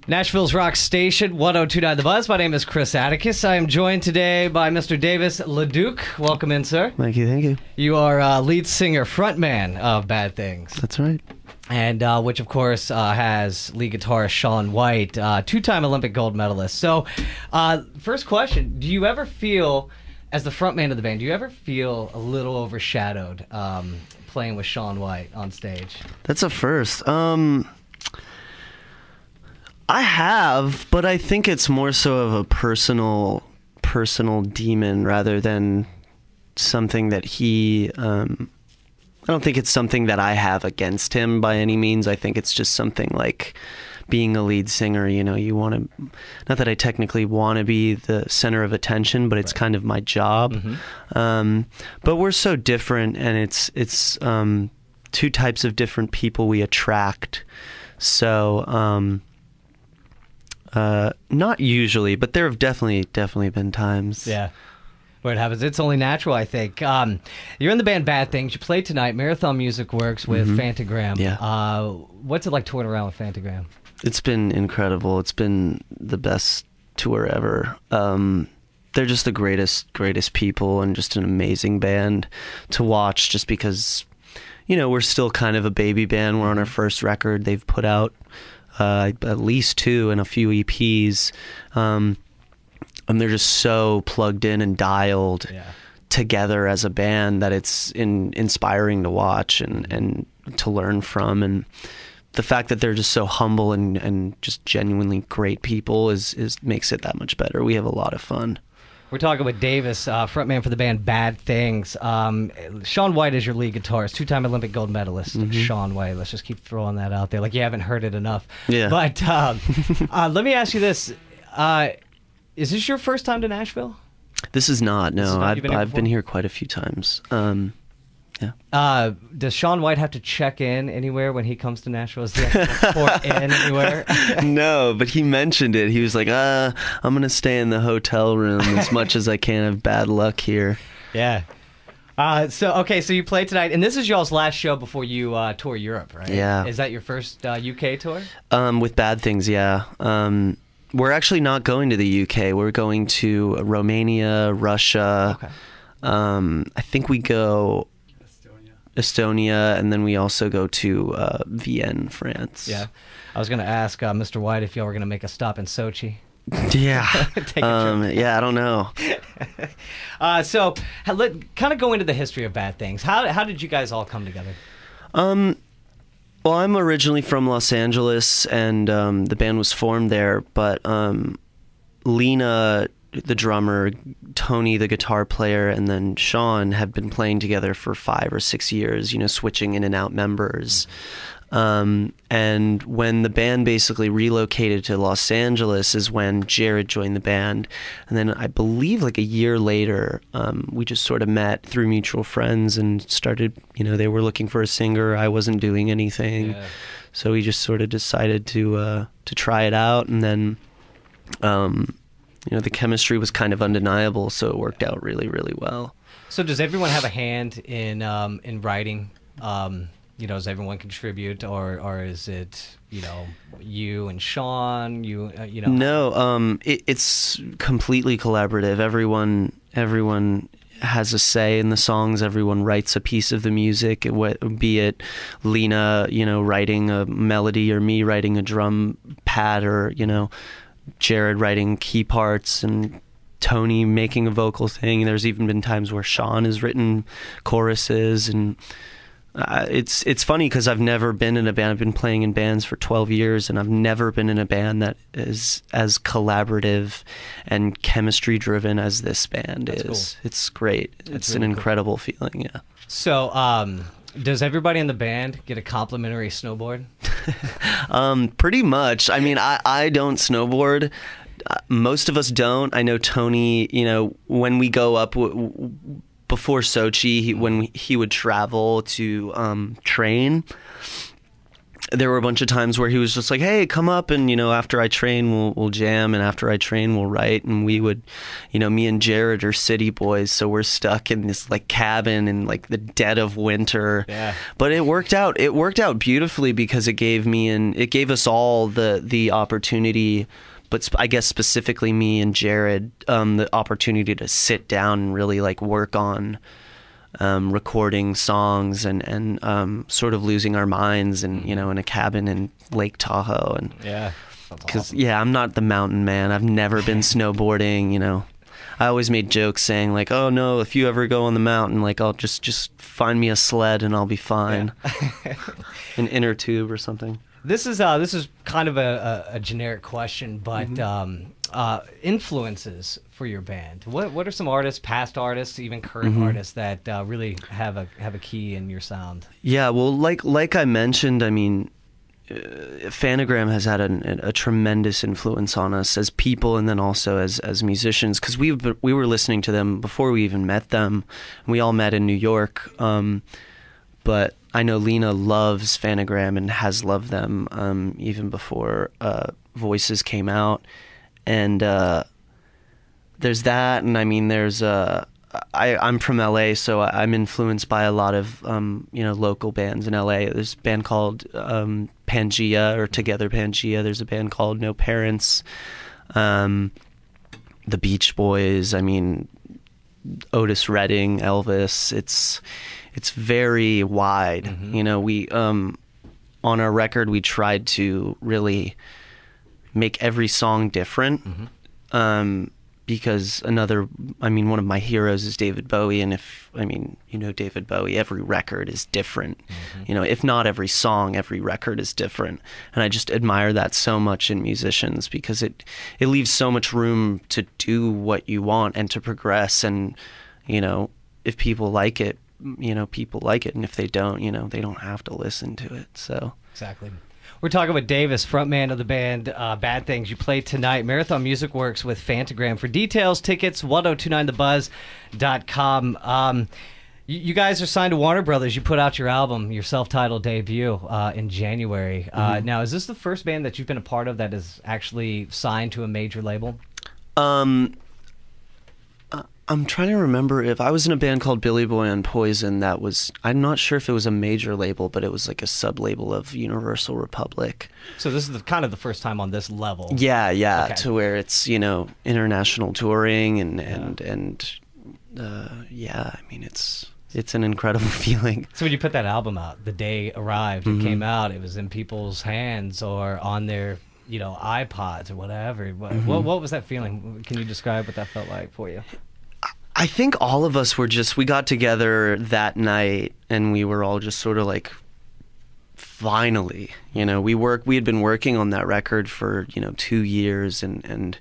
Nashville's rock station, 102.9 The Buzz. My name is Chris Atticus. I am joined today by Mr. Davis LeDuke. Welcome in, sir. Thank you, thank you. You are lead singer, frontman of Bad Things. That's right. And which, of course, has lead guitarist Shaun White, two-time Olympic gold medalist. So, first question, do you ever feel, as the frontman of the band, do you ever feel a little overshadowed playing with Shaun White on stage? That's a first. I have, but I think it's more so of a personal demon rather than something that he... I don't think it's something that I have against him by any means. I think it's just something like being a lead singer, you know, you want to... Not that I technically want to be the center of attention, but it's kind of my job. Mm-hmm. But we're so different, and it's two types of different people we attract. So... not usually, but there have definitely been times. Yeah, where it happens. It's only natural, I think. You're in the band Bad Things. You played tonight. Marathon Music Works with Fantagram. Yeah. What's it like touring around with Fantagram? It's been incredible. It's been the best tour ever. They're just the greatest people and just an amazing band to watch just because, you know, we're still kind of a baby band. We're on our first record they've put out. At least 2 and a few EPs, and they're just so plugged in and dialed together as a band that it's inspiring to watch and to learn from. And the fact that they're just so humble and just genuinely great people is makes it that much better. We have a lot of fun. We're talking with Davis, frontman for the band Bad Things. Shaun White is your lead guitarist, two-time Olympic gold medalist. Shaun White. Let's just keep throwing that out there, like you haven't heard it enough. Yeah. But let me ask you this: is this your first time to Nashville? This is not. No, I've been here quite a few times. Yeah. Does Shaun White have to check in anywhere when he comes to Nashville? Does he have to report in anywhere? No, but he mentioned it. He was like, I'm going to stay in the hotel room as much as I can. I have bad luck here. Yeah. So you played tonight, and this is y'all's last show before you tour Europe, right? Yeah. Is that your first UK tour? With Bad Things, yeah. We're actually not going to the UK. We're going to Romania, Russia. Okay. I think we go... Estonia, and then we also go to Vienna, France. Yeah. I was going to ask Mr. White if y'all were going to make a stop in Sochi. Yeah. Take a trip. Yeah, I don't know. So, kind of go into the history of Bad Things. How did you guys all come together? Well, I'm originally from Los Angeles, and the band was formed there, but Lena, the drummer, Tony, the guitar player, and then Shaun have been playing together for 5 or 6 years, you know, switching in and out members. And when the band basically relocated to Los Angeles is when Jared joined the band. And then I believe like a year later, we just sort of met through mutual friends and started, you know, they were looking for a singer. I wasn't doing anything. Yeah. So we just sort of decided to try it out. And then, you know, the chemistry was kind of undeniable, so it worked out really, really well. So does everyone have a hand in writing? You know, does everyone contribute, or is it, you know, you and Shaun? You know? No, it's completely collaborative. Everyone has a say in the songs. Everyone writes a piece of the music, be it Lena, you know, writing a melody, or me writing a drum pad, or, you know, Jared writing key parts and Tony making a vocal thing. There's even been times where Shaun has written choruses, and it's funny because I've never been in a band. I've been playing in bands for 12 years, and I've never been in a band that is as collaborative and chemistry driven as this band is. Cool. It's great. It's really an incredible feeling. Yeah. So, does everybody in the band get a complimentary snowboard? Pretty much. I mean, I don't snowboard. Most of us don't. I know Tony, you know, when we go up before Sochi, when he would travel to train, there were a bunch of times where he was just like, hey, come up and, after I train, we'll jam, and after I train, we'll write. And we would, me and Jared are city boys, so we're stuck in this like cabin in like the dead of winter. Yeah. But it worked out. It worked out beautifully because it gave us all the opportunity, but I guess specifically me and Jared, the opportunity to sit down and really like work on recording songs and sort of losing our minds and in a cabin in Lake Tahoe. And yeah, because awesome. I'm not the mountain man. I've never been snowboarding. I always made jokes saying like, oh no, if you ever go on the mountain, like I'll just find me a sled and I'll be fine. Yeah. An inner tube or something. This is kind of a generic question, but influences for your band. What are some artists, past artists, even current artists that really have a key in your sound? Yeah, well, like I mentioned, I mean, Fanagram has had a tremendous influence on us as people, and then also as musicians, because we were listening to them before we even met them. We all met in New York, but I know Lena loves Fanagram and has loved them even before Voices came out. And there's that, and I mean, there's I'm from LA, so I'm influenced by a lot of local bands in LA. There's a band called Pangea, or Together Pangea. There's a band called No Parents, the Beach Boys. I mean, Otis Redding, Elvis. It's very wide. We on our record we tried to really make every song different, because one of my heroes is David Bowie, and if David Bowie, every record is different. If not every song, every record is different, and I just admire that so much in musicians, because it leaves so much room to do what you want and to progress, and if people like it, people like it, and if they don't, they don't have to listen to it. So exactly. We're talking with Davis, frontman of the band Bad Things. You play tonight. Marathon Music Works with Fantagram. For details, tickets, 1029thebuzz.com. You guys are signed to Warner Brothers. You put out your album, your self-titled debut, in January. Now, is this the first band that you've been a part of that is actually signed to a major label? I'm trying to remember if I was in a band called Billy Boy on Poison. I'm not sure if it was a major label, but it was like a sub-label of Universal Republic. So this is kind of the first time on this level. Yeah, okay. To where it's, international touring and I mean, it's an incredible feeling. So when you put that album out, the day arrived, it came out, it was in people's hands or on their, iPods or whatever. What was that feeling? Can you describe what that felt like for you? I think all of us we got together that night and we were all just sort of like, finally, we had been working on that record for, 2 years and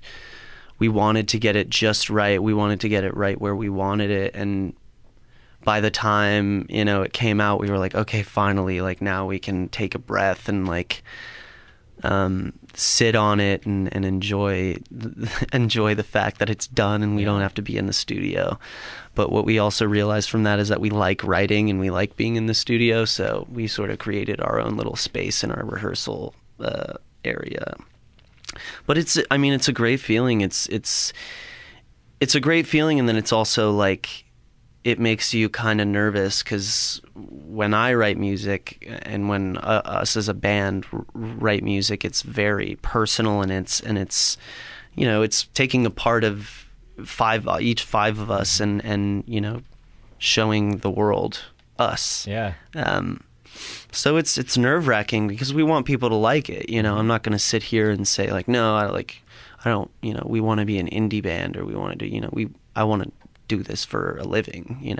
we wanted to get it just right. We wanted to get it right where we wanted it. And by the time, it came out, we were like, okay, finally, like now we can take a breath and like, sit on it and enjoy the fact that it's done and we don't have to be in the studio. But what we also realized from that is that we like writing and we like being in the studio, so we sort of created our own little space in our rehearsal area. But it's a great feeling. It's a great feeling, and then it's also like it makes you kind of nervous, because when I write music and when us as a band write music, it's very personal, and it's it's taking a part of each five of us and showing the world us. Yeah. So it's nerve-wracking because we want people to like it. I'm not going to sit here and say like, no, I don't. We want to be an indie band, or we want to do. I want to do this for a living.